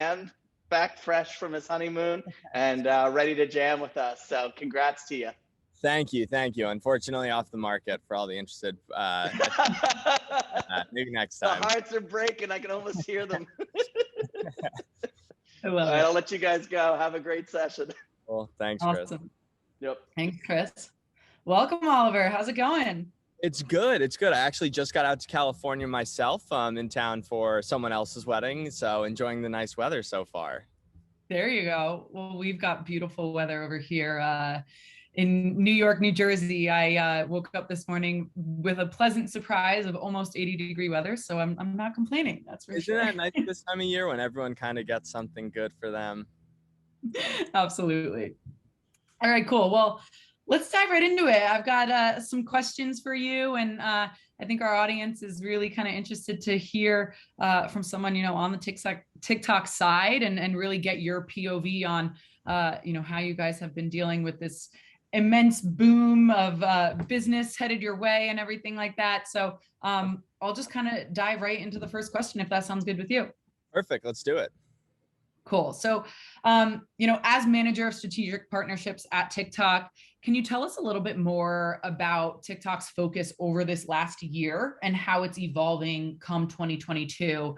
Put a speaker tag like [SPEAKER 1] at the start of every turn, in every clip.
[SPEAKER 1] and back fresh from his honeymoon and ready to jam with us. So congrats to you.
[SPEAKER 2] Thank you. Thank you. Unfortunately, off the market for all the interested. Maybe next
[SPEAKER 1] The
[SPEAKER 2] time.
[SPEAKER 1] hearts are breaking. I can almost hear them.
[SPEAKER 3] I love
[SPEAKER 1] All right,
[SPEAKER 3] it.
[SPEAKER 1] I'll let you guys go. Have a great session.
[SPEAKER 2] Well, thanks, Chris.
[SPEAKER 3] Awesome.
[SPEAKER 1] Yep.
[SPEAKER 3] Thanks, Chris. Welcome, Oliver. How's it going?
[SPEAKER 2] It's good. It's good. I actually just got out to California myself. I'm in town for someone else's wedding, so enjoying the nice weather so far.
[SPEAKER 3] There you go. Well, we've got beautiful weather over here in New York, New Jersey. I woke up this morning with a pleasant surprise of almost 80-degree weather, so I'm not complaining. That's for sure.
[SPEAKER 2] Isn't that nice this time of year when everyone kind of gets something good for them?
[SPEAKER 3] Absolutely. All right, cool. Well, let's dive right into it. I've got some questions for you, and I think our audience is really kind of interested to hear from someone, on the TikTok side and really get your POV on, how you guys have been dealing with this immense boom of business headed your way and everything like that. So I'll just kind of dive right into the first question, if that sounds good with you.
[SPEAKER 2] Perfect. Let's do it.
[SPEAKER 3] Cool. So, as manager of strategic partnerships at TikTok, can you tell us a little bit more about TikTok's focus over this last year and how it's evolving come 2022,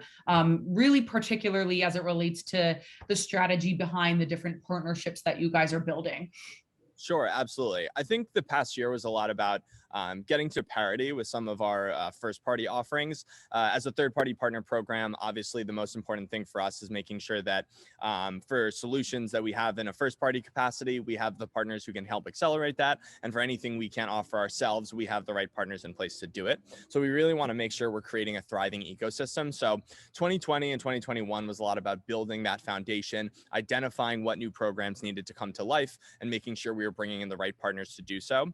[SPEAKER 3] really particularly as it relates to the strategy behind the different partnerships that you guys are building?
[SPEAKER 2] Sure, absolutely. I think the past year was a lot about getting to parity with some of our first-party offerings. As a third-party partner program, obviously the most important thing for us is making sure that for solutions that we have in a first-party capacity, we have the partners who can help accelerate that. And for anything we can't offer ourselves, we have the right partners in place to do it. So we really want to make sure we're creating a thriving ecosystem. So 2020 and 2021 was a lot about building that foundation, identifying what new programs needed to come to life, and making sure we were bringing in the right partners to do so.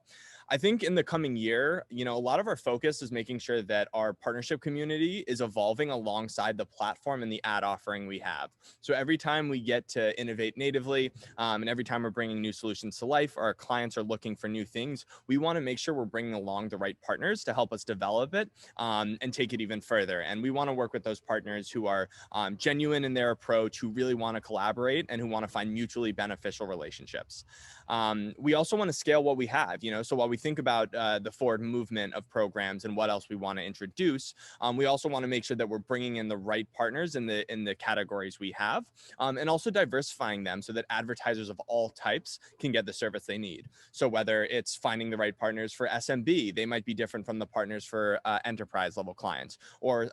[SPEAKER 2] I think in the coming year, a lot of our focus is making sure that our partnership community is evolving alongside the platform and the ad offering we have. So every time we get to innovate natively, and every time we're bringing new solutions to life, our clients are looking for new things, we want to make sure we're bringing along the right partners to help us develop it and take it even further. And we want to work with those partners who are genuine in their approach, who really want to collaborate and who want to find mutually beneficial relationships. We also want to scale what we have, so while we think about the forward movement of programs and what else we want to introduce, we also want to make sure that we're bringing in the right partners in the categories we have, and also diversifying them so that advertisers of all types can get the service they need. So whether it's finding the right partners for SMB, they might be different from the partners for enterprise level clients, or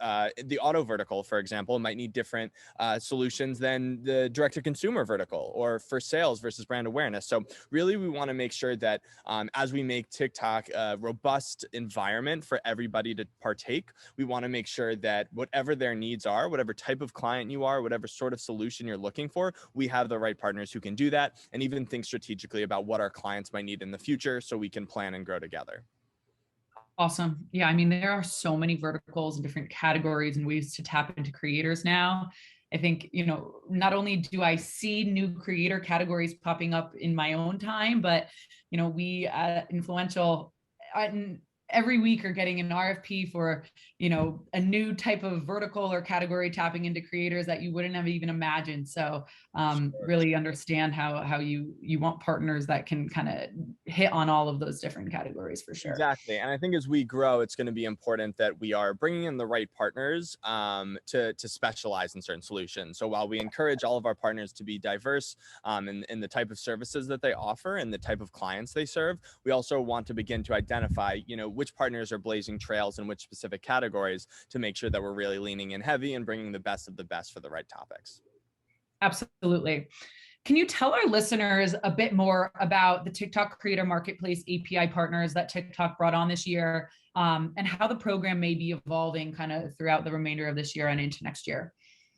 [SPEAKER 2] the auto vertical, for example, might need different solutions than the direct to consumer vertical, or for sales versus brand awareness. So really, we want to make sure that as we make TikTok a robust environment for everybody to partake, we want to make sure that whatever their needs are, whatever type of client you are, whatever sort of solution you're looking for, we have the right partners who can do that, and even think strategically about what our clients might need in the future so we can plan and grow together.
[SPEAKER 3] Awesome. Yeah, I mean, there are so many verticals and different categories and ways to tap into creators now. I think, not only do I see new creator categories popping up in my own time, but, we influential every week are getting an RFP for, a new type of vertical or category tapping into creators that you wouldn't have even imagined. So really understand how you want partners that can kind of hit on all of those different categories for sure.
[SPEAKER 2] Exactly. And I think as we grow, it's going to be important that we are bringing in the right partners to specialize in certain solutions. So while we encourage all of our partners to be diverse in the type of services that they offer and the type of clients they serve, we also want to begin to identify, which partners are blazing trails in which specific categories to make sure that we're really leaning in heavy and bringing the best of the best for the right topics.
[SPEAKER 3] Absolutely. Can you tell our listeners a bit more about the TikTok Creator Marketplace API partners that TikTok brought on this year, and how the program may be evolving kind of throughout the remainder of this year and into next year?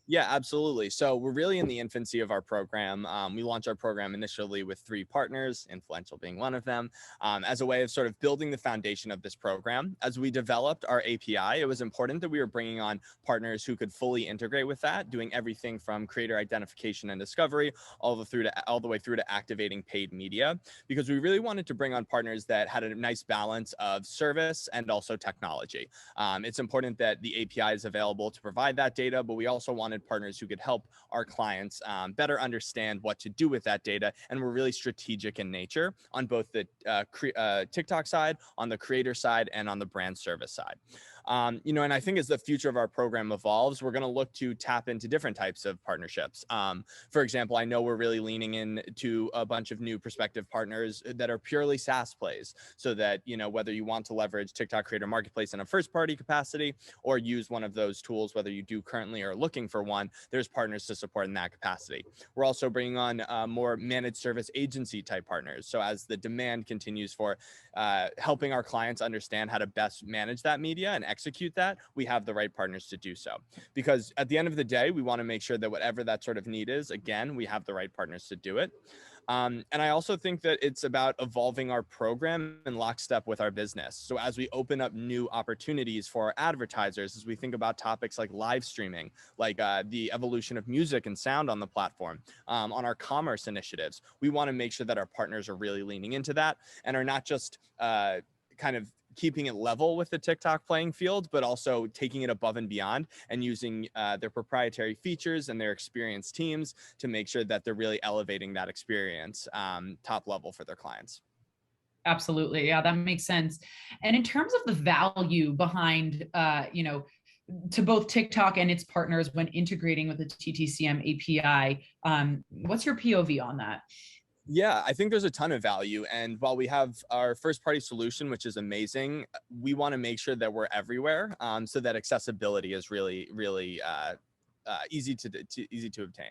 [SPEAKER 2] Yeah, absolutely. So we're really in the infancy of our program. We launched our program initially with 3 partners, Influential being one of them, as a way of sort of building the foundation of this program. As we developed our API, it was important that we were bringing on partners who could fully integrate with that, doing everything from creator identification and discovery all the way through to activating paid media, because we really wanted to bring on partners that had a nice balance of service and also technology. It's important that the API is available to provide that data, but we also wanted wanted partners who could help our clients better understand what to do with that data. And we're really strategic in nature on both the TikTok side, on the creator side, and on the brand service side. And I think as the future of our program evolves, we're going to look to tap into different types of partnerships. For example, I know we're really leaning into a bunch of new prospective partners that are purely SaaS plays, so that, whether you want to leverage TikTok Creator Marketplace in a first party capacity or use one of those tools, whether you do currently or are looking for one, there's partners to support in that capacity. We're also bringing on more managed service agency type partners. So as the demand continues for helping our clients understand how to best manage that media and execute that, we have the right partners to do so. Because at the end of the day, we want to make sure that whatever that sort of need is, again, we have the right partners to do it. And I also think that it's about evolving our program in lockstep with our business. So as we open up new opportunities for our advertisers, as we think about topics like live streaming, like the evolution of music and sound on the platform, on our commerce initiatives, we want to make sure that our partners are really leaning into that and are not just kind of keeping it level with the TikTok playing field, but also taking it above and beyond and using their proprietary features and their experienced teams to make sure that they're really elevating that experience top level for their clients.
[SPEAKER 3] Absolutely. Yeah, that makes sense. And in terms of the value behind, to both TikTok and its partners when integrating with the TTCM API, what's your POV on that?
[SPEAKER 2] Yeah, I think there's a ton of value. And while we have our first party solution, which is amazing, we want to make sure that we're everywhere so that accessibility is really, really easy to obtain.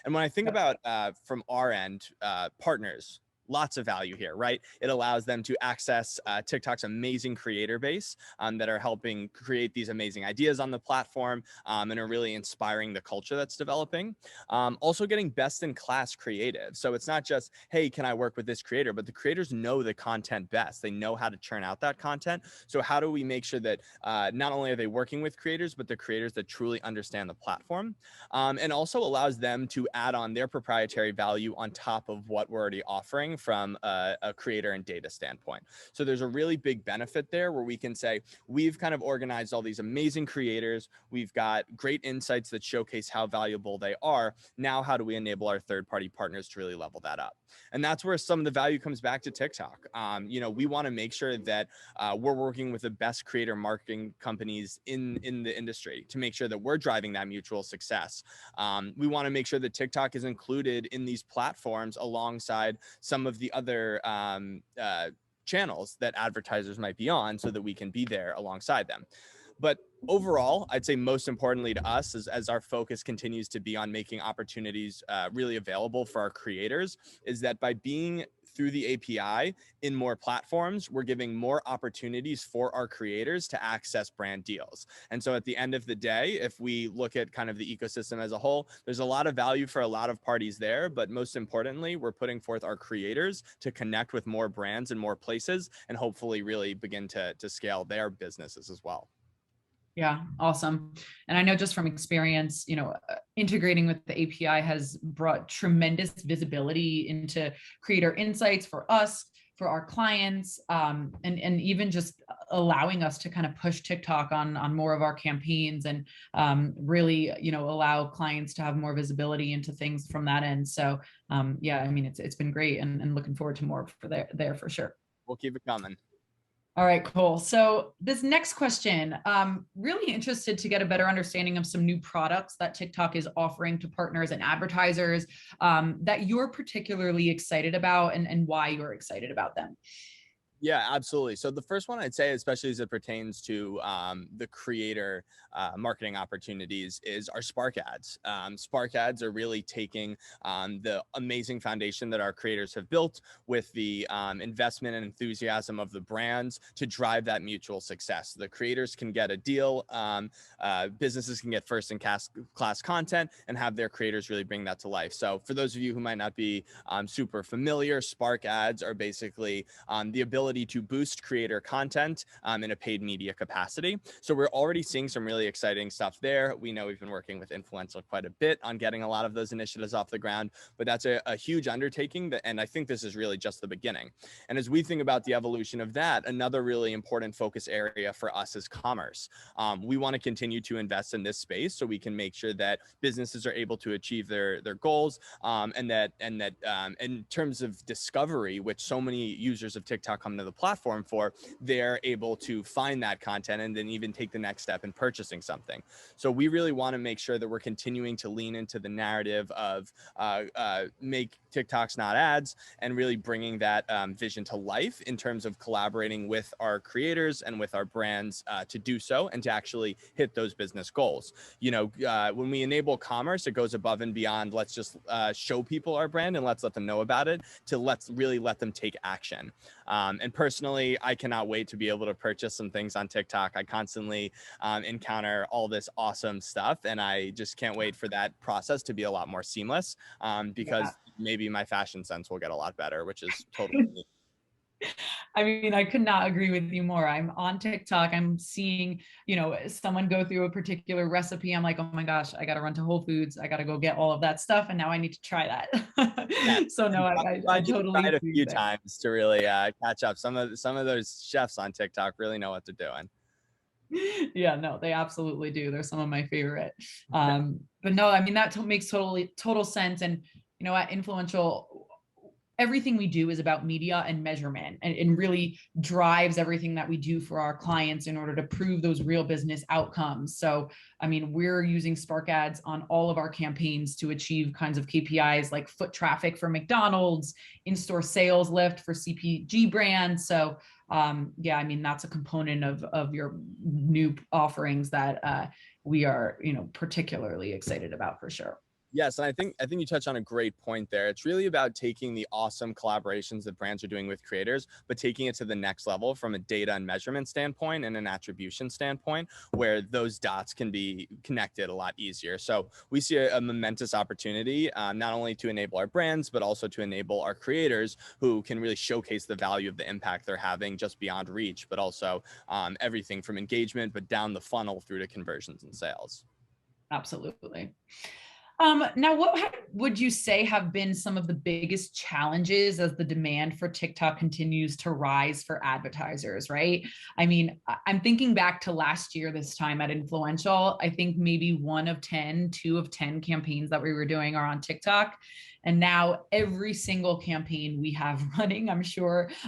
[SPEAKER 2] And when I think about from our end, partners, lots of value here, right? It allows them to access TikTok's amazing creator base that are helping create these amazing ideas on the platform and are really inspiring the culture that's developing. Also getting best in class creative. So it's not just, hey, can I work with this creator? But the creators know the content best. They know how to churn out that content. So how do we make sure that not only are they working with creators, but the creators that truly understand the platform, and also allows them to add on their proprietary value on top of what we're already offering from a creator and data standpoint. So there's a really big benefit there where we can say, we've kind of organized all these amazing creators. We've got great insights that showcase how valuable they are. Now, how do we enable our third-party partners to really level that up? And that's where some of the value comes back to TikTok. We want to make sure that we're working with the best creator marketing companies in the industry to make sure that we're driving that mutual success. We want to make sure that TikTok is included in these platforms alongside some of the other channels that advertisers might be on so that we can be there alongside them. But overall, I'd say most importantly to us, as our focus continues to be on making opportunities really available for our creators, is that by being through the API in more platforms, we're giving more opportunities for our creators to access brand deals. And so at the end of the day, if we look at kind of the ecosystem as a whole, there's a lot of value for a lot of parties there. But most importantly, we're putting forth our creators to connect with more brands and more places and hopefully really begin to scale their businesses as well.
[SPEAKER 3] Yeah, awesome. And I know just from experience, integrating with the API has brought tremendous visibility into creator insights for us, for our clients, and even just allowing us to kind of push TikTok on more of our campaigns and really, allow clients to have more visibility into things from that end. So yeah, I mean, it's been great and looking forward to more for there for sure.
[SPEAKER 2] We'll keep it coming.
[SPEAKER 3] All right, cool. So this next question, really interested to get a better understanding of some new products that TikTok is offering to partners and advertisers that you're particularly excited about and why you're excited about them.
[SPEAKER 2] Yeah, absolutely. So the first one I'd say, especially as it pertains to the creator marketing opportunities, is our Spark ads. Spark ads are really taking the amazing foundation that our creators have built with the investment and enthusiasm of the brands to drive that mutual success. The creators can get a deal, businesses can get first in class content and have their creators really bring that to life. So for those of you who might not be super familiar, Spark ads are basically the ability ability to boost creator content in a paid media capacity. So we're already seeing some really exciting stuff there. We know we've been working with Influential quite a bit on getting a lot of those initiatives off the ground, but that's a huge undertaking, and I think this is really just the beginning. And as we think about the evolution of that, another really important focus area for us is commerce. We want to continue to invest in this space so we can make sure that businesses are able to achieve their goals, and that in terms of discovery, which so many users of TikTok come to the platform for, they're able to find that content and then even take the next step in purchasing something. So we really want to make sure that we're continuing to lean into the narrative of make TikToks not ads, and really bringing that vision to life in terms of collaborating with our creators and with our brands to do so and to actually hit those business goals. You know, when we enable commerce, it goes above and beyond let's just show people our brand and let's let them know about it, to let's really let them take action. And personally, I cannot wait to be able to purchase some things on TikTok. I constantly encounter all this awesome stuff, and I just can't wait for that process to be a lot more seamless, because maybe my fashion sense will get a lot better, which is totally neat.
[SPEAKER 3] I mean, I could not agree with you more. I'm on TikTok. I'm seeing, you know, someone go through a particular recipe. I'm like, oh my gosh, I got to run to Whole Foods. I got to go get all of that stuff. And now I need to try that.
[SPEAKER 2] Yeah,
[SPEAKER 3] So no, I totally
[SPEAKER 2] tried a few
[SPEAKER 3] that.
[SPEAKER 2] times to really catch up. Some of those chefs on TikTok really know what they're doing.
[SPEAKER 3] Yeah, no, they absolutely do. They're some of my favorite. But no, I mean, that makes total sense. And, you know, at Influential, everything we do is about media and measurement, and really drives everything that we do for our clients in order to prove those real business outcomes. So, I mean, we're using Spark ads on all of our campaigns to achieve kinds of KPIs like foot traffic for McDonald's, in-store sales lift for CPG brands. So yeah, I mean, that's a component of your new offerings that we are, you know, particularly excited about for sure.
[SPEAKER 2] Yes, and I think you touched on a great point there. It's really about taking the awesome collaborations that brands are doing with creators, but taking it to the next level from a data and measurement standpoint and an attribution standpoint, where those dots can be connected a lot easier. So we see a momentous opportunity, not only to enable our brands, but also to enable our creators who can really showcase the value of the impact they're having just beyond reach, but also everything from engagement, but down the funnel through to conversions and sales.
[SPEAKER 3] Absolutely. Now, what would you say have been some of the biggest challenges as the demand for TikTok continues to rise for advertisers, right? I mean, I'm thinking back to last year, this time at Influential. I think maybe 1 of 10, 2 of 10 campaigns that we were doing are on TikTok. And now every single campaign we have running, I'm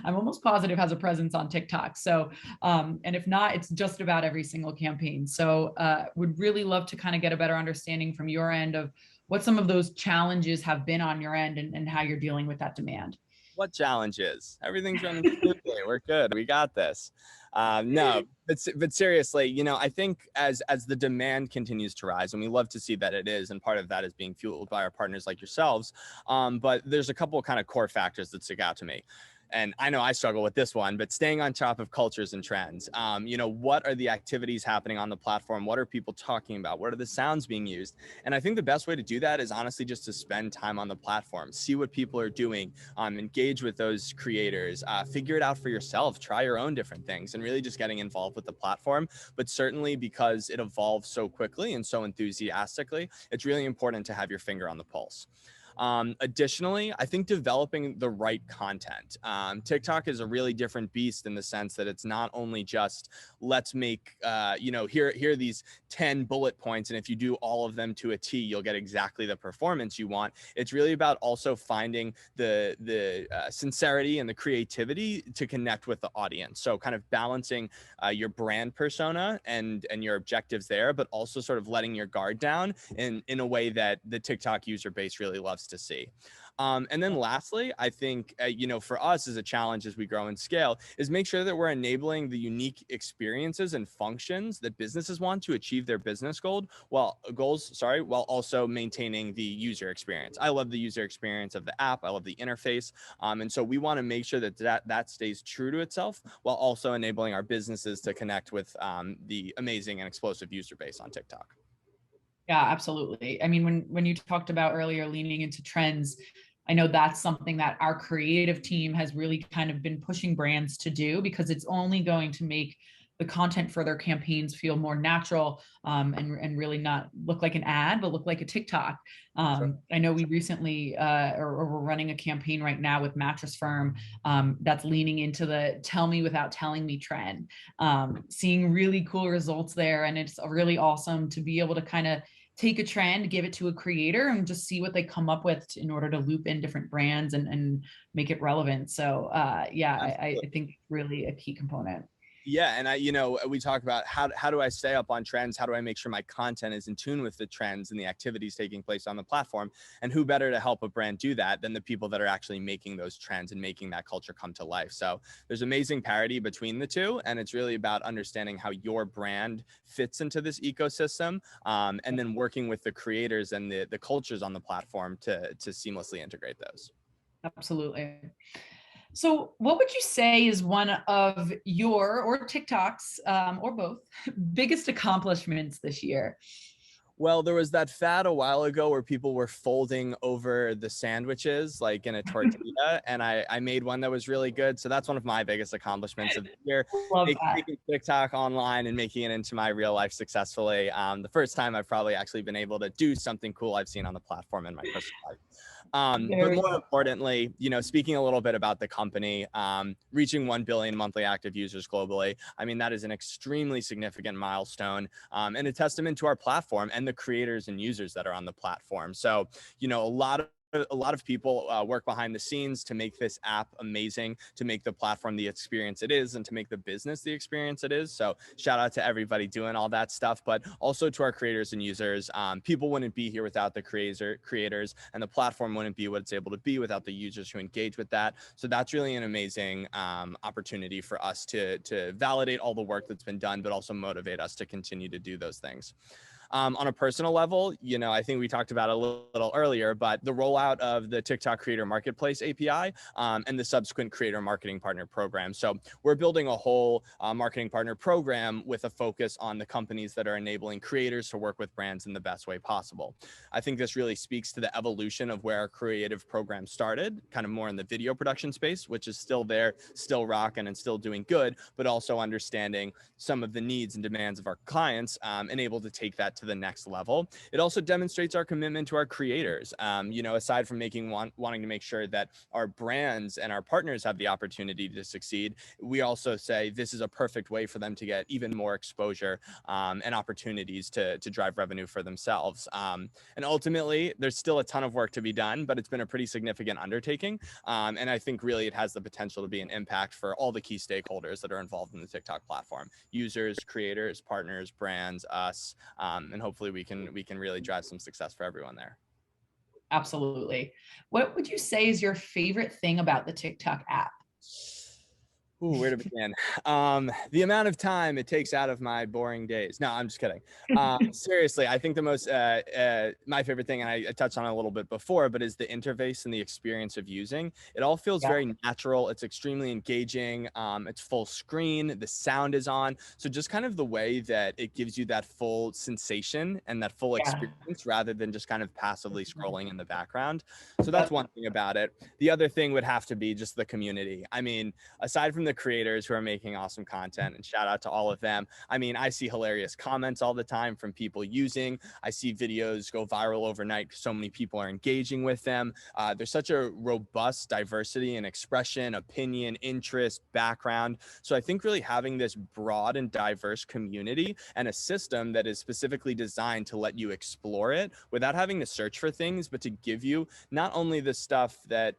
[SPEAKER 3] almost positive has a presence on TikTok. So, and if not, it's just about every single campaign. So would really love to kind of get a better understanding from your end of what some of those challenges have been on your end, and how you're dealing with that demand.
[SPEAKER 2] What challenges? Everything's running smoothly. We're good. We got this. No, but seriously, you know, I think as the demand continues to rise, and we love to see that it is, and part of that is being fueled by our partners like yourselves. But there's a couple of kind of core factors that stick out to me. And I know I struggle with this one, but staying on top of cultures and trends. You know, what are the activities happening on the platform? What are people talking about? What are the sounds being used? And I think the best way to do that is honestly just to spend time on the platform, see what people are doing, engage with those creators, figure it out for yourself, try your own different things, and really just getting involved with the platform. But certainly because it evolves so quickly and so enthusiastically, it's really important to have your finger on the pulse. Additionally, I think developing the right content. TikTok is a really different beast in the sense that it's not only just let's make, you know, here are these 10 bullet points, and if you do all of them to a T, you'll get exactly the performance you want. It's really about also finding the sincerity and the creativity to connect with the audience. So kind of balancing your brand persona and your objectives there, but also sort of letting your guard down in a way that the TikTok user base really loves to see. And then lastly, I think, you know, for us as a challenge as we grow and scale is make sure that we're enabling the unique experiences and functions that businesses want to achieve their business while also maintaining the user experience. I love the user experience of the app. I love the interface. And so we want to make sure that stays true to itself while also enabling our businesses to connect with the amazing and explosive user base on TikTok.
[SPEAKER 3] Yeah, absolutely. I mean, when you talked about earlier leaning into trends, I know that's something that our creative team has really kind of been pushing brands to do, because it's only going to make the content for their campaigns feel more natural, and really not look like an ad, but look like a TikTok.
[SPEAKER 2] Sure.
[SPEAKER 3] I know we recently, or we're running a campaign right now with Mattress Firm, that's leaning into the tell me without telling me trend, seeing really cool results there. And it's really awesome to be able to kind of take a trend, give it to a creator, and just see what they come up with in order to loop in different brands and make it relevant. So yeah, I think really a key component.
[SPEAKER 2] Yeah, and we talk about how do I stay up on trends? How do I make sure my content is in tune with the trends and the activities taking place on the platform? And who better to help a brand do that than the people that are actually making those trends and making that culture come to life? So there's amazing parity between the two, and it's really about understanding how your brand fits into this ecosystem, and then working with the creators and the cultures on the platform to seamlessly integrate those.
[SPEAKER 3] Absolutely. So what would you say is one of your, or TikTok's, or both, biggest accomplishments this year?
[SPEAKER 2] Well, there was that fad a while ago where people were folding over the sandwiches like in a tortilla, and I made one that was really good. So that's one of my biggest accomplishments of the year,
[SPEAKER 3] Love that.
[SPEAKER 2] taking TikTok online and making it into my real life successfully. The first time I've probably actually been able to do something cool I've seen on the platform in my personal life. But more importantly, speaking a little bit about the company, reaching 1 billion monthly active users globally. I mean, that is an extremely significant milestone, and a testament to our platform and the creators and users that are on the platform. So, a lot of people work behind the scenes to make this app amazing, to make the platform the experience it is, and to make the business the experience it is. So shout out to everybody doing all that stuff, but also to our creators and users. People wouldn't be here without the creators, and the platform wouldn't be what it's able to be without the users who engage with that. So that's really an amazing opportunity for us to validate all the work that's been done, but also motivate us to continue to do those things. On a personal level, I think we talked about it a little earlier, but the rollout of the TikTok Creator Marketplace API, and the subsequent Creator Marketing Partner Program. So we're building a whole marketing partner program with a focus on the companies that are enabling creators to work with brands in the best way possible. I think this really speaks to the evolution of where our creative program started, kind of more in the video production space, which is still there, still rocking and still doing good, but also understanding some of the needs and demands of our clients, and able to take that to the next level. It also demonstrates our commitment to our creators. Aside from wanting to make sure that our brands and our partners have the opportunity to succeed, we also say this is a perfect way for them to get even more exposure, and opportunities to drive revenue for themselves. And ultimately, there's still a ton of work to be done, but it's been a pretty significant undertaking. And I think really it has the potential to be an impact for all the key stakeholders that are involved in the TikTok platform: users, creators, partners, brands, us, and hopefully we can really drive some success for everyone there.
[SPEAKER 3] Absolutely. What would you say is your favorite thing about the TikTok app?
[SPEAKER 2] Ooh, where to begin? The amount of time it takes out of my boring days. No, I'm just kidding. Seriously, I think the most, my favorite thing, and I touched on it a little bit before, but is the interface and the experience of using. It all feels very natural. It's extremely engaging. It's full screen. The sound is on. So just kind of the way that it gives you that full sensation and that full experience rather than just kind of passively scrolling in the background. So that's one thing about it. The other thing would have to be just the community. I mean, aside from the creators who are making awesome content, and shout out to all of them. I mean, I see hilarious comments all the time from people using. I see videos go viral overnight because so many people are engaging with them. There's such a robust diversity in expression, opinion, interest, background. So I think really having this broad and diverse community and a system that is specifically designed to let you explore it without having to search for things, but to give you not only the stuff that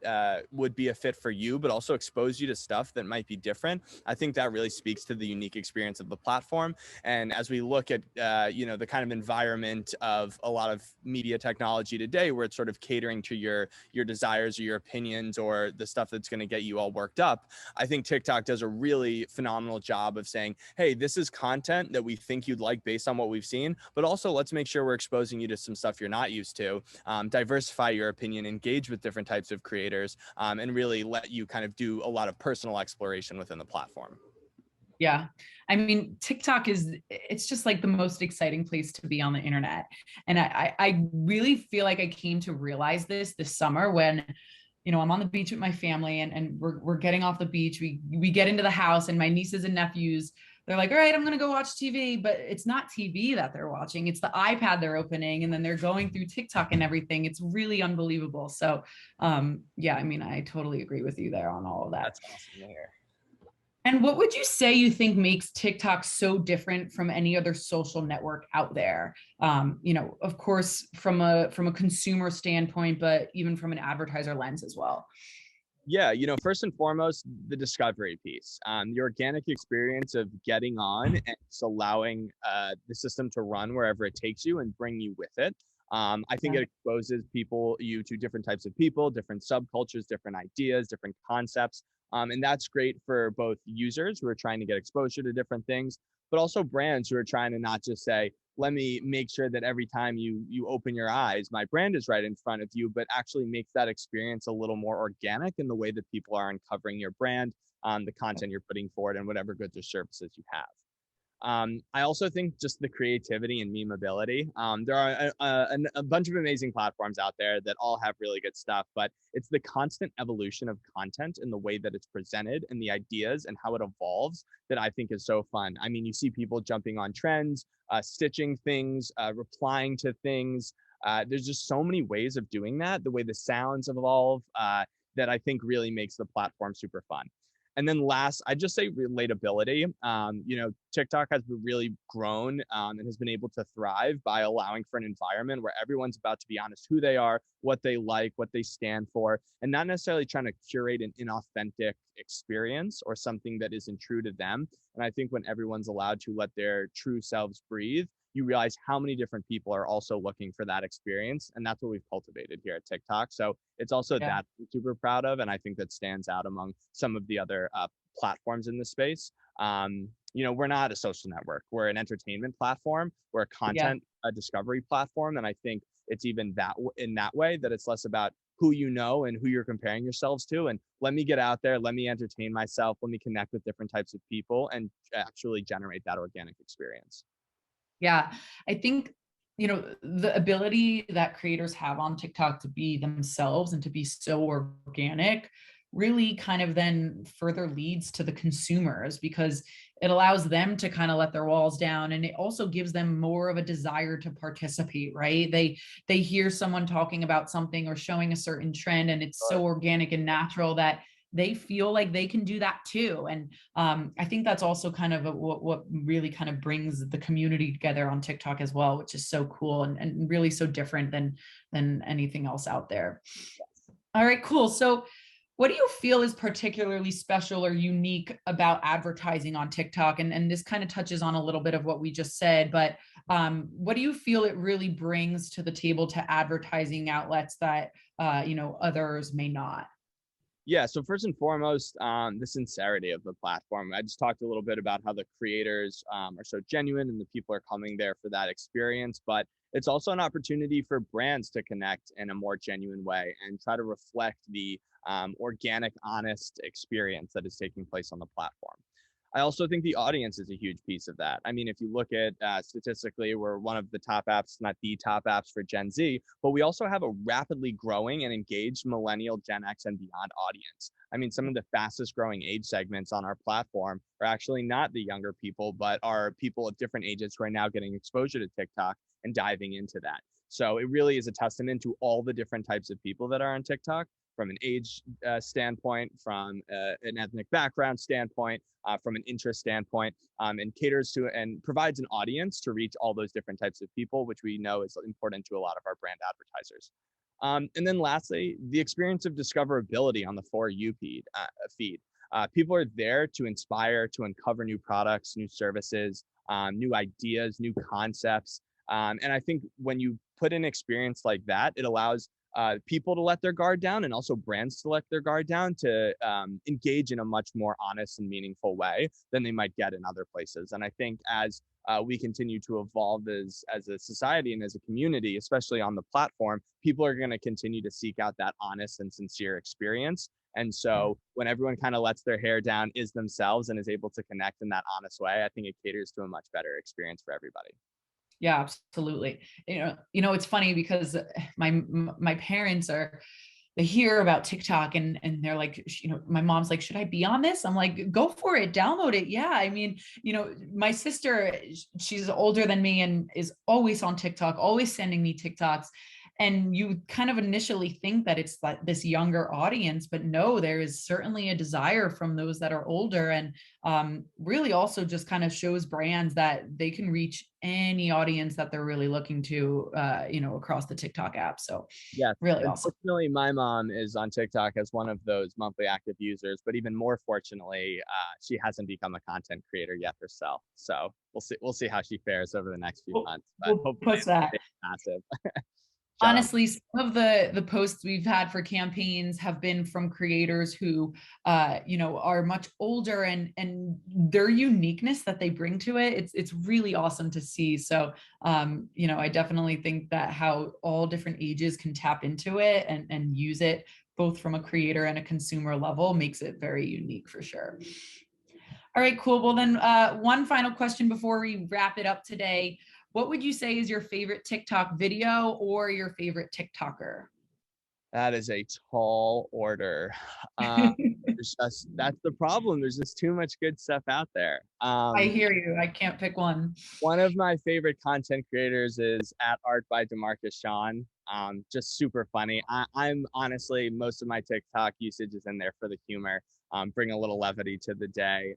[SPEAKER 2] would be a fit for you, but also expose you to stuff that might be different. I think that really speaks to the unique experience of the platform. And as we look at, the kind of environment of a lot of media technology today, where it's sort of catering to your desires or your opinions or the stuff that's going to get you all worked up, I think TikTok does a really phenomenal job of saying, hey, this is content that we think you'd like based on what we've seen, but also let's make sure we're exposing you to some stuff you're not used to, diversify your opinion, engage with different types of creators, and really let you kind of do a lot of personal exploration within the platform.
[SPEAKER 3] Yeah. I mean, TikTok it's just like the most exciting place to be on the internet. And I really feel like I came to realize this summer when I'm on the beach with my family, and we're getting off the beach. We get into the house, and my nieces and nephews, they're like, all right, I'm going to go watch TV, but it's not TV that they're watching. It's the iPad they're opening, and then they're going through TikTok and everything. It's really unbelievable. So, yeah, I mean, I totally agree with you there on all of that.
[SPEAKER 2] That's awesome to hear.
[SPEAKER 3] And what would you say you think makes TikTok so different from any other social network out there? Of course, from a consumer standpoint, but even from an advertiser lens as well.
[SPEAKER 2] Yeah, first and foremost, the discovery piece, the organic experience of getting on and just allowing the system to run wherever it takes you and bring you with it. I think it exposes you to different types of people, different subcultures, different ideas, different concepts. And that's great for both users who are trying to get exposure to different things, but also brands who are trying to not just say, let me make sure that every time you open your eyes, my brand is right in front of you, but actually makes that experience a little more organic in the way that people are uncovering your brand, the content you're putting forward, and whatever goods or services you have. I also think just the creativity and memeability. There are a bunch of amazing platforms out there that all have really good stuff, but it's the constant evolution of content and the way that it's presented and the ideas and how it evolves that I think is so fun. I mean, you see people jumping on trends, stitching things, replying to things. There's just so many ways of doing that, the way the sounds evolve, that I think really makes the platform super fun. And then last, I'd just say relatability. TikTok has really grown and has been able to thrive by allowing for an environment where everyone's about to be honest who they are, what they like, what they stand for, and not necessarily trying to curate an inauthentic experience or something that isn't true to them. And I think when everyone's allowed to let their true selves breathe, you realize how many different people are also looking for that experience. And that's what we've cultivated here at TikTok. So it's also that I'm super proud of. And I think that stands out among some of the other platforms in the space. We're not a social network. We're an entertainment platform. We're a content discovery platform. And I think it's even that in that way that it's less about who you know and who you're comparing yourselves to. And let me get out there, let me entertain myself, let me connect with different types of people and actually generate that organic experience.
[SPEAKER 3] Yeah, I think, the ability that creators have on TikTok to be themselves and to be so organic really kind of then further leads to the consumers, because it allows them to kind of let their walls down, and it also gives them more of a desire to participate, right? They hear someone talking about something or showing a certain trend, and it's so organic and natural that they feel like they can do that too. And I think that's also kind of what really kind of brings the community together on TikTok as well, which is so cool and really so different than anything else out there. All right, cool. So what do you feel is particularly special or unique about advertising on TikTok? And this kind of touches on a little bit of what we just said, but what do you feel it really brings to the table to advertising outlets that others may not?
[SPEAKER 2] Yeah, so first and foremost, the sincerity of the platform. I just talked a little bit about how the creators are so genuine and the people are coming there for that experience, but it's also an opportunity for brands to connect in a more genuine way and try to reflect the organic, honest experience that is taking place on the platform. I also think the audience is a huge piece of that. I mean, if you look at statistically, we're one of the top apps, not the top apps for Gen Z, but we also have a rapidly growing and engaged millennial, Gen X, and beyond audience. I mean, some of the fastest growing age segments on our platform are actually not the younger people, but are people of different ages who are now getting exposure to TikTok and diving into that. So it really is a testament to all the different types of people that are on TikTok, from an age standpoint, from an ethnic background standpoint, from an interest standpoint, and caters to and provides an audience to reach all those different types of people, which we know is important to a lot of our brand advertisers. And then lastly, the experience of discoverability on the For You feed. People are there to inspire, to uncover new products, new services, new ideas, new concepts. And I think when you put an experience like that, it allows people to let their guard down and also brands to let their guard down to engage in a much more honest and meaningful way than they might get in other places. And I think as we continue to evolve as a society and as a community, especially on the platform, people are going to continue to seek out that honest and sincere experience. And so when everyone kind of lets their hair down, is themselves, and is able to connect in that honest way, I think it caters to a much better experience for everybody.
[SPEAKER 3] Yeah, absolutely. It's funny because my parents they hear about TikTok and they're like, my mom's like, should I be on this? I'm like, go for it, download it. Yeah. I mean, my sister, she's older than me and is always on TikTok, always sending me TikToks. And you kind of initially think that it's like this younger audience, but no, there is certainly a desire from those that are older, and really also just kind of shows brands that they can reach any audience that they're really looking to, across the TikTok app. So
[SPEAKER 2] Yes.
[SPEAKER 3] really awesome.
[SPEAKER 2] Unfortunately, my mom is on TikTok as one of those monthly active users, but even more fortunately, she hasn't become a content creator yet herself. So we'll see how she fares over the next few months. But
[SPEAKER 3] We'll
[SPEAKER 2] hopefully
[SPEAKER 3] push that.
[SPEAKER 2] it's massive. Shout out.
[SPEAKER 3] Honestly, some of the posts we've had for campaigns have been from creators who are much older, and their uniqueness that they bring to it, it's really awesome to see. So I definitely think that how all different ages can tap into it and use it both from a creator and a consumer level makes it very unique for sure. All right, cool. Well, then one final question before we wrap it up today. What would you say is your favorite TikTok video or your favorite TikToker?
[SPEAKER 2] That is a tall order. That's the problem. There's just too much good stuff out there.
[SPEAKER 3] I hear you. I can't pick one.
[SPEAKER 2] One of my favorite content creators is at Art by Demarcus Sean. Just super funny. I'm honestly, most of my TikTok usage is in there for the humor. Bring a little levity to the day.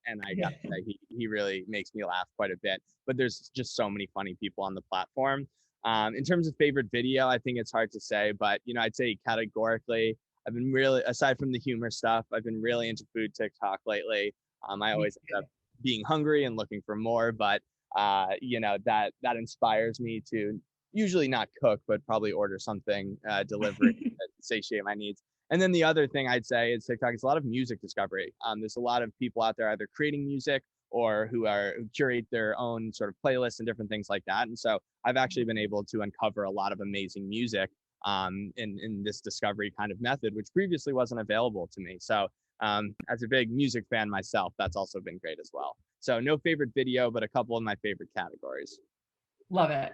[SPEAKER 2] And I gotta say, he really makes me laugh quite a bit. But there's just so many funny people on the platform. In terms of favorite video, I think it's hard to say, but I'd say categorically, I've been really, aside from the humor stuff, I've been really into food TikTok lately. I always end up being hungry and looking for more, but that inspires me to usually not cook, but probably order something delivery to satiate my needs. And then the other thing I'd say is TikTok is a lot of music discovery. There's a lot of people out there either creating music or who curate their own sort of playlists and different things like that. And so I've actually been able to uncover a lot of amazing music in this discovery kind of method, which previously wasn't available to me. So as a big music fan myself, that's also been great as well. So no favorite video, but a couple of my favorite categories.
[SPEAKER 3] Love it.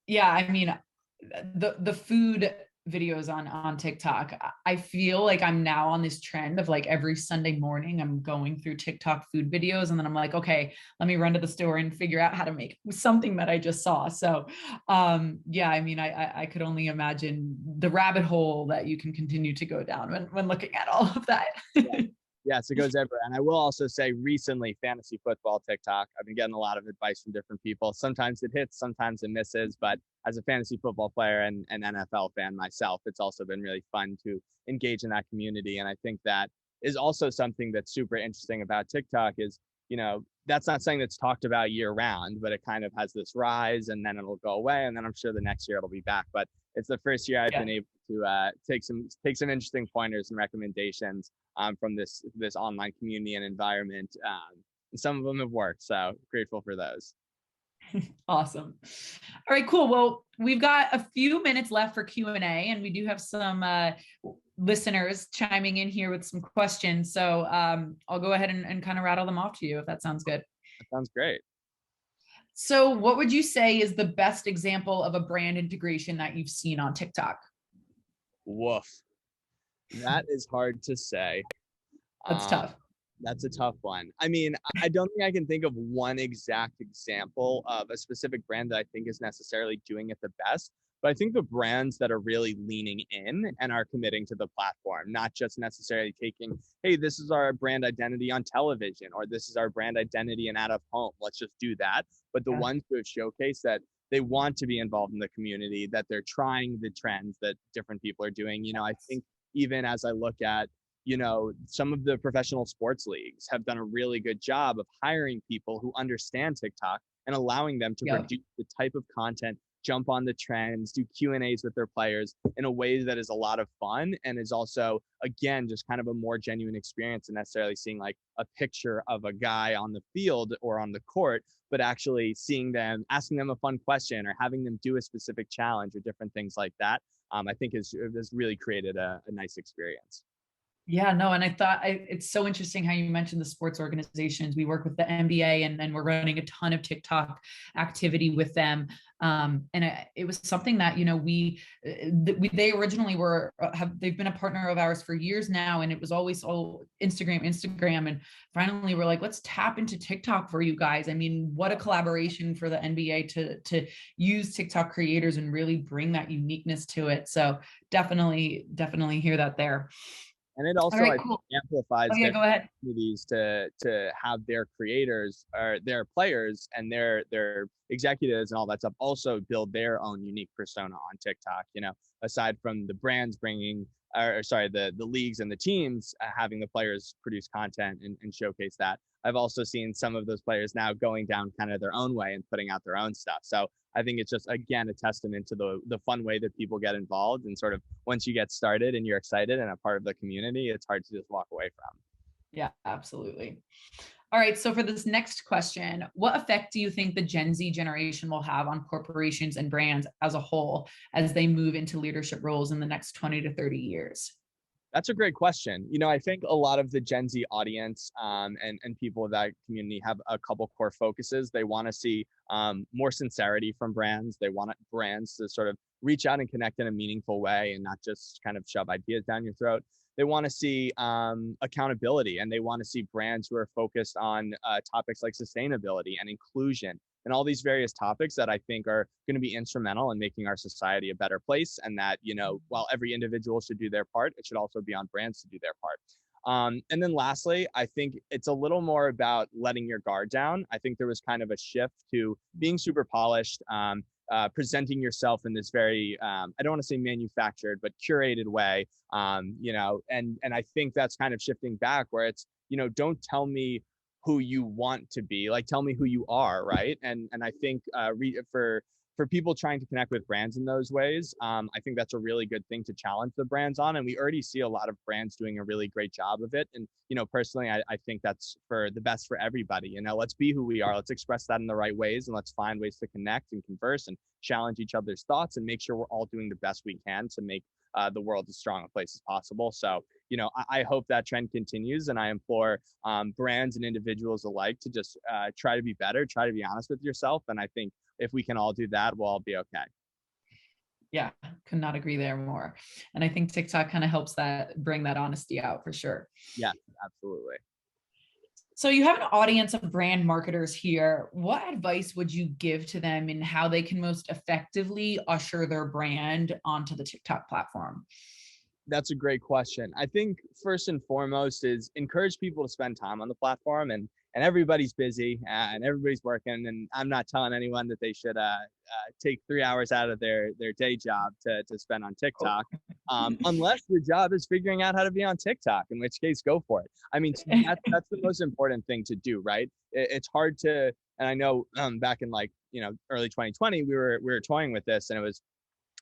[SPEAKER 3] Yeah, I mean, the food videos on TikTok, I feel like I'm now on this trend of like every Sunday morning I'm going through TikTok food videos, and then I'm like, okay, let me run to the store and figure out how to make something that I just saw. So yeah, I mean, I could only imagine the rabbit hole that you can continue to go down when looking at all of that.
[SPEAKER 2] Yes, it goes everywhere. And I will also say recently, fantasy football TikTok, I've been getting a lot of advice from different people. Sometimes it hits, sometimes it misses. But as a fantasy football player and an NFL fan myself, it's also been really fun to engage in that community. And I think that is also something that's super interesting about TikTok is, that's not something that's talked about year round, but it kind of has this rise and then it'll go away. And then I'm sure the next year it'll be back. But it's the first year I've been able to take some interesting pointers and recommendations from this online community and environment. And some of them have worked, so grateful for those.
[SPEAKER 3] Awesome. All right, cool. Well, we've got a few minutes left for Q&A, and we do have some listeners chiming in here with some questions. So I'll go ahead and kind of rattle them off to you if that sounds good.
[SPEAKER 2] That sounds great.
[SPEAKER 3] So what would you say is the best example of a brand integration that you've seen on TikTok?
[SPEAKER 2] Woof. That is hard to say.
[SPEAKER 3] That's tough.
[SPEAKER 2] That's a tough one. I mean, I don't think I can think of one exact example of a specific brand that I think is necessarily doing it the best. But I think the brands that are really leaning in and are committing to the platform, not just necessarily taking, hey, this is our brand identity on television, or this is our brand identity in out of home. Let's just do that. But the ones who have showcased that they want to be involved in the community, that they're trying the trends that different people are doing. I think even as I look at, some of the professional sports leagues have done a really good job of hiring people who understand TikTok and allowing them to produce the type of content, jump on the trends, do Q&As with their players in a way that is a lot of fun and is also, again, just kind of a more genuine experience than necessarily seeing like a picture of a guy on the field or on the court, but actually seeing them, asking them a fun question or having them do a specific challenge or different things like that. I think has really created a nice experience.
[SPEAKER 3] Yeah, no, and I thought it's so interesting how you mentioned the sports organizations. We work with the NBA and we're running a ton of TikTok activity with them. It was something that, they originally they've been a partner of ours for years now. And it was always all Instagram. And finally we're like, let's tap into TikTok for you guys. I mean, what a collaboration for the NBA to use TikTok creators and really bring that uniqueness to it. So definitely hear that there.
[SPEAKER 2] And it also,
[SPEAKER 3] right,
[SPEAKER 2] I
[SPEAKER 3] cool.
[SPEAKER 2] think, amplifies their
[SPEAKER 3] Go ahead.
[SPEAKER 2] opportunities to have their creators or their players and their executives and all that stuff also build their own unique persona on TikTok. Aside from the brands bringing, the leagues and the teams having the players produce content and showcase that. I've also seen some of those players now going down kind of their own way and putting out their own stuff. So I think it's just, again, a testament to the fun way that people get involved. And sort of once you get started and you're excited and a part of the community, it's hard to just walk away from.
[SPEAKER 3] Yeah, absolutely. All right. So for this next question, what effect do you think the Gen Z generation will have on corporations and brands as a whole as they move into leadership roles in the next 20 to 30 years?
[SPEAKER 2] That's a great question. I think a lot of the Gen Z audience and people of that community have a couple core focuses. They want to see more sincerity from brands. They want brands to sort of reach out and connect in a meaningful way and not just kind of shove ideas down your throat. They want to see accountability, and they want to see brands who are focused on topics like sustainability and inclusion and all these various topics that I think are going to be instrumental in making our society a better place. And that, while every individual should do their part, it should also be on brands to do their part. And then lastly, I think it's a little more about letting your guard down. I think there was kind of a shift to being super polished, presenting yourself in this very, I don't want to say manufactured, but curated way, and I think that's kind of shifting back where it's, don't tell me who you want to be, like tell me who you are, right? And I think for people trying to connect with brands in those ways, I think that's a really good thing to challenge the brands on. And we already see a lot of brands doing a really great job of it. And personally, I think that's for the best for everybody. Let's be who we are. Let's express that in the right ways, and let's find ways to connect and converse and challenge each other's thoughts and make sure we're all doing the best we can to make the world as strong a place as possible. So, I hope that trend continues, and I implore brands and individuals alike to just try to be better, try to be honest with yourself. And I think if we can all do that, we'll all be okay.
[SPEAKER 3] Yeah, could not agree there more. And I think TikTok kind of helps bring that honesty out for sure.
[SPEAKER 2] Yeah, absolutely.
[SPEAKER 3] So you have an audience of brand marketers here. What advice would you give to them in how they can most effectively usher their brand onto the TikTok platform?
[SPEAKER 2] That's a great question. I think first and foremost is encourage people to spend time on the platform, and everybody's busy and everybody's working, and I'm not telling anyone that they should take 3 hours out of their day job to spend on TikTok, unless your job is figuring out how to be on TikTok, in which case go for it. I mean, that's the most important thing to do, right? It's hard to, and I know back in early 2020, we were toying with this, and it was,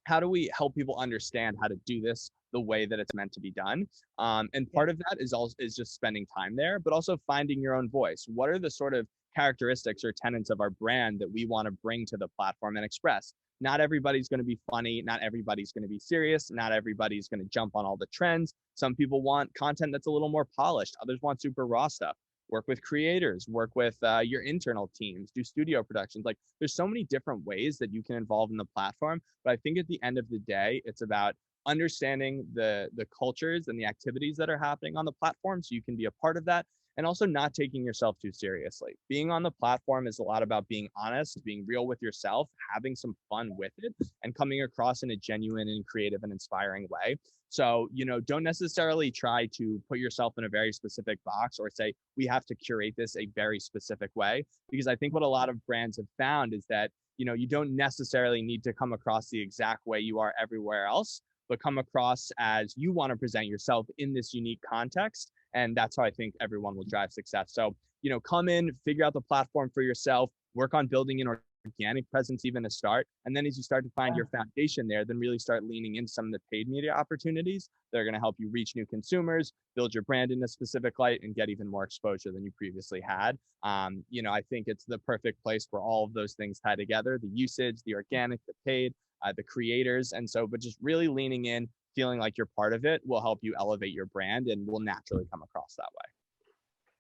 [SPEAKER 2] how do we help people understand how to do this the way that it's meant to be done? And part of that is just spending time there, but also finding your own voice. What are the sort of characteristics or tenets of our brand that we want to bring to the platform and express? Not everybody's going to be funny. Not everybody's going to be serious. Not everybody's going to jump on all the trends. Some people want content that's a little more polished. Others want super raw stuff. Work with creators, work with your internal teams, do studio productions. Like, there's so many different ways that you can involve in the platform. But I think at the end of the day, it's about understanding the cultures and the activities that are happening on the platform so you can be a part of that, and also not taking yourself too seriously. Being on the platform is a lot about being honest, being real with yourself, having some fun with it, and coming across in a genuine and creative and inspiring way. So, don't necessarily try to put yourself in a very specific box or say, we have to curate this a very specific way, because I think what a lot of brands have found is that, you don't necessarily need to come across the exact way you are everywhere else, but come across as you want to present yourself in this unique context. And that's how I think everyone will drive success. So, come in, figure out the platform for yourself, work on building an organic presence even to start. And then as you start to find your foundation there, then really start leaning into some of the paid media opportunities that are going to help you reach new consumers, build your brand in a specific light, and get even more exposure than you previously had. I think it's the perfect place where all of those things tie together: the usage, the organic, the paid, the creators. And so, but just really leaning in, feeling like you're part of it will help you elevate your brand and will naturally come across that way.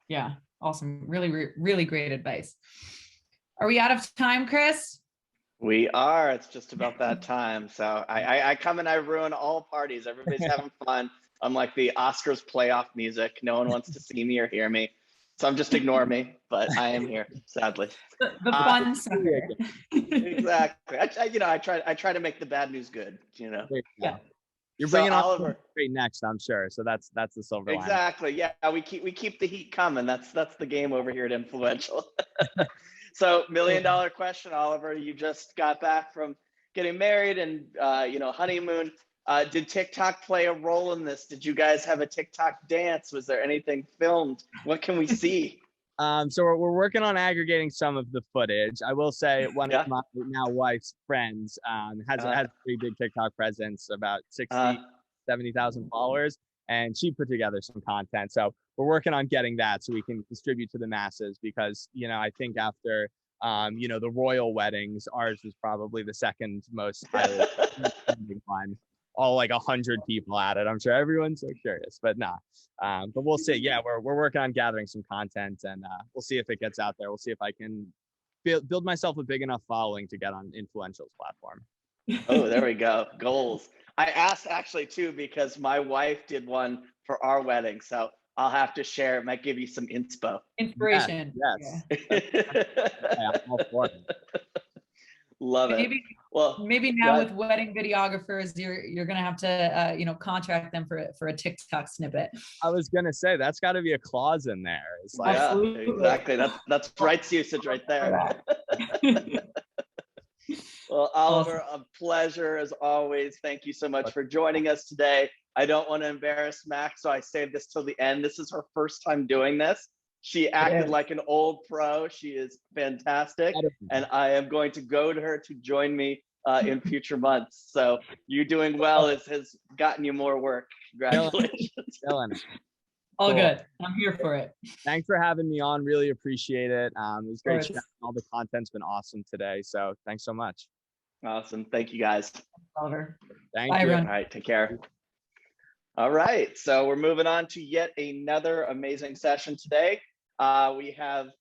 [SPEAKER 3] Yeah. Awesome. Really, really great advice. Are we out of time, Chris?
[SPEAKER 1] We are. It's just about that time. So I come and I ruin all parties. Everybody's having fun. I'm like the Oscars playoff music. No one wants to see me or hear me. So I'm just ignore me, but I am here, sadly.
[SPEAKER 3] The fun sucker.
[SPEAKER 1] Exactly. I try to make the bad news good,
[SPEAKER 3] Yeah.
[SPEAKER 2] You're
[SPEAKER 1] So,
[SPEAKER 2] bringing
[SPEAKER 1] Oliver,
[SPEAKER 2] on straight next, I'm sure. So that's the silver lining.
[SPEAKER 1] exactly. Yeah, we keep the heat coming. That's the game over here at Influential. So, $1 million question, Oliver. You just got back from getting married and honeymoon. Did TikTok play a role in this? Did you guys have a TikTok dance? Was there anything filmed? What can we see?
[SPEAKER 2] So we're working on aggregating some of the footage. I will say one
[SPEAKER 1] Yeah.
[SPEAKER 2] of my now wife's friends has a pretty big TikTok presence, about 60, 70,000 followers, and she put together some content. So we're working on getting that so we can distribute to the masses because, I think after, the royal weddings, ours was probably the second most highly one. All like 100 people at it. I'm sure everyone's so curious, but nah. But we'll see. Yeah, we're working on gathering some content, and we'll see if it gets out there. We'll see if I can build myself a big enough following to get on Influential's platform.
[SPEAKER 1] Oh, there we go. Goals. I asked actually too because my wife did one for our wedding, so I'll have to share. It might give you some inspo.
[SPEAKER 3] Inspiration.
[SPEAKER 2] Yes.
[SPEAKER 1] Yeah.
[SPEAKER 2] I'm all for it.
[SPEAKER 1] Love it.
[SPEAKER 3] Maybe now with wedding videographers, you're gonna have to contract them for a TikTok snippet.
[SPEAKER 2] I was gonna say that's got to be a clause in there. It's like,
[SPEAKER 1] yeah, exactly. That's rights usage right there. Well, Oliver, a pleasure as always. Thank you so much for joining us today. I don't want to embarrass Mac, so I saved this till the end. This is her first time doing this. She acted like an old pro. She is fantastic. And I am going to go to her to join me in future months. So you doing well has gotten you more work. Congratulations.
[SPEAKER 3] All good. I'm here for it.
[SPEAKER 2] Thanks for having me on. Really appreciate it. It was great chatting. All the content's been awesome today. So thanks so much.
[SPEAKER 1] Awesome. Thank you, guys.
[SPEAKER 3] Oliver.
[SPEAKER 2] Thank
[SPEAKER 3] Bye,
[SPEAKER 2] you.
[SPEAKER 3] everyone.
[SPEAKER 1] All right. Take care. All right. So we're moving on to yet another amazing session today. We have